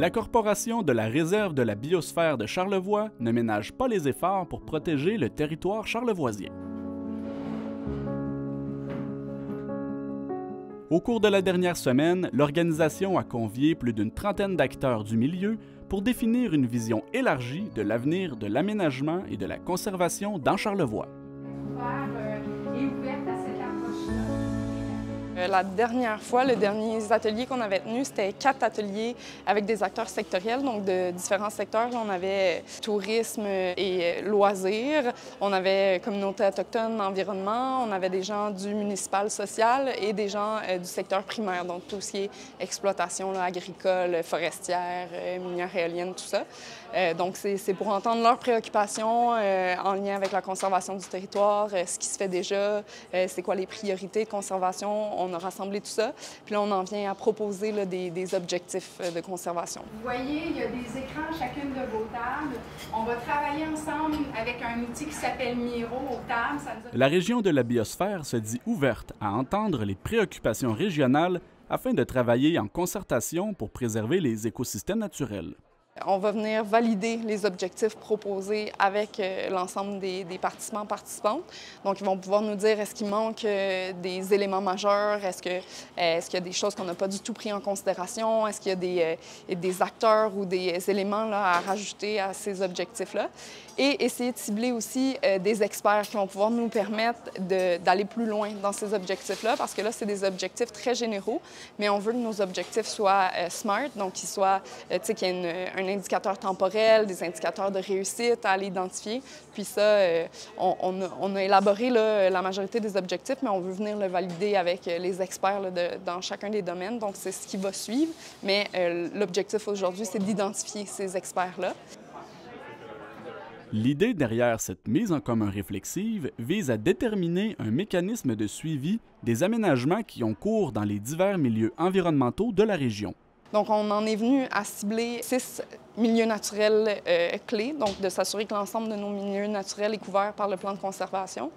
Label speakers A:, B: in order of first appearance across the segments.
A: La Corporation de la Réserve de la biosphère de Charlevoix ne ménage pas les efforts pour protéger le territoire charlevoisien. Au cours de la dernière semaine, l'organisation a convié plus d'une trentaine d'acteurs du milieu pour définir une vision élargie de l'avenir de l'aménagement et de la conservation dans Charlevoix.
B: La dernière fois, le dernier atelier qu'on avait tenu, c'était 4 ateliers avec des acteurs sectoriels, donc de différents secteurs. On avait tourisme et loisirs, on avait communauté autochtone, environnement, on avait des gens du municipal social et des gens du secteur primaire, donc tout ce qui est exploitation là, agricole, forestière, minière éolienne, tout ça. Donc c'est pour entendre leurs préoccupations en lien avec la conservation du territoire, ce qui se fait déjà, c'est quoi les priorités de conservation. On a rassemblé tout ça, puis là, on en vient à proposer là, des objectifs de conservation.
C: Vous voyez, il y a des écrans à chacune de vos tables. On va travailler ensemble avec un outil qui s'appelle Miro aux tables.
A: La région de la biosphère se dit ouverte à entendre les préoccupations régionales afin de travailler en concertation pour préserver les écosystèmes naturels.
B: On va venir valider les objectifs proposés avec l'ensemble des participantes. Donc, ils vont pouvoir nous dire est-ce qu'il manque des éléments majeurs, est-ce qu'il y a des choses qu'on n'a pas du tout pris en considération, est-ce qu'il y a des acteurs ou des éléments là, à rajouter à ces objectifs-là. Et essayer de cibler aussi des experts qui vont pouvoir nous permettre d'aller plus loin dans ces objectifs-là, parce que là, c'est des objectifs très généraux, mais on veut que nos objectifs soient SMART, donc qu'ils soient, qu'il y ait un indicateur temporel, des indicateurs de réussite à aller identifier. Puis ça, on a élaboré là, la majorité des objectifs, mais on veut venir le valider avec les experts là, dans chacun des domaines. Donc, c'est ce qui va suivre. Mais l'objectif aujourd'hui, c'est d'identifier ces experts-là.
A: L'idée derrière cette mise en commun réflexive vise à déterminer un mécanisme de suivi des aménagements qui ont cours dans les divers milieux environnementaux de la région.
B: Donc, on en est venu à cibler 6 milieux naturels clés, donc de s'assurer que l'ensemble de nos milieux naturels est couvert par le plan de conservation.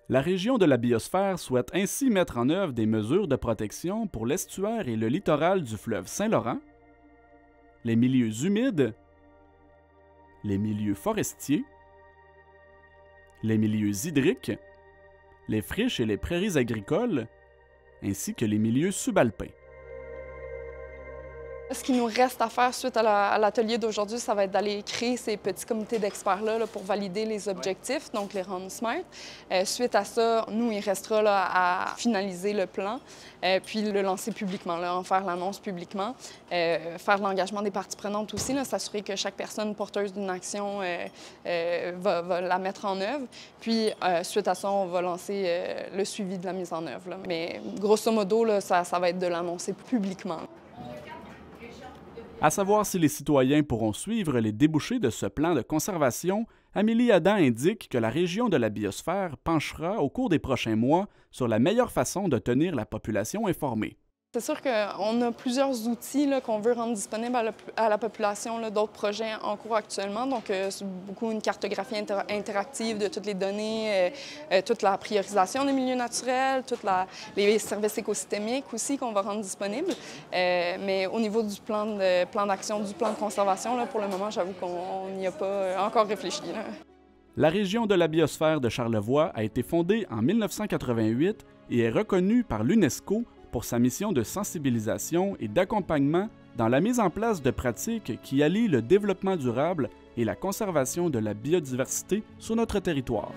A: La région de la biosphère souhaite ainsi mettre en œuvre des mesures de protection pour l'estuaire et le littoral du fleuve Saint-Laurent, les milieux humides, les milieux forestiers, les milieux hydriques, les friches et les prairies agricoles, ainsi que les milieux subalpins.
B: Ce qui nous reste à faire suite à l'atelier d'aujourd'hui, ça va être d'aller créer ces petits comités d'experts-là là, pour valider les objectifs, donc les rendre smart. Suite à ça, nous, il restera là, à finaliser le plan, puis le lancer publiquement, là, en faire l'annonce publiquement, faire l'engagement des parties prenantes aussi, s'assurer que chaque personne porteuse d'une action va la mettre en œuvre. Puis, suite à ça, on va lancer le suivi de la mise en œuvre. Là. Mais grosso modo, là, ça va être de l'annoncer publiquement.
A: À savoir si les citoyens pourront suivre les débouchés de ce plan de conservation, Amélie Adam indique que la région de la biosphère penchera au cours des prochains mois sur la meilleure façon de tenir la population informée.
B: C'est sûr qu'on a plusieurs outils qu'on veut rendre disponibles à la population, d'autres projets en cours actuellement. Donc, c'est beaucoup une cartographie interactive de toutes les données, toute la priorisation des milieux naturels, les services écosystémiques aussi qu'on va rendre disponibles. Mais au niveau du plan d'action, du plan de conservation, là, pour le moment, j'avoue qu'on n'y a pas encore réfléchi. Là.
A: La région de la biosphère de Charlevoix a été fondée en 1988 et est reconnue par l'UNESCO pour sa mission de sensibilisation et d'accompagnement dans la mise en place de pratiques qui allient le développement durable et la conservation de la biodiversité sur notre territoire.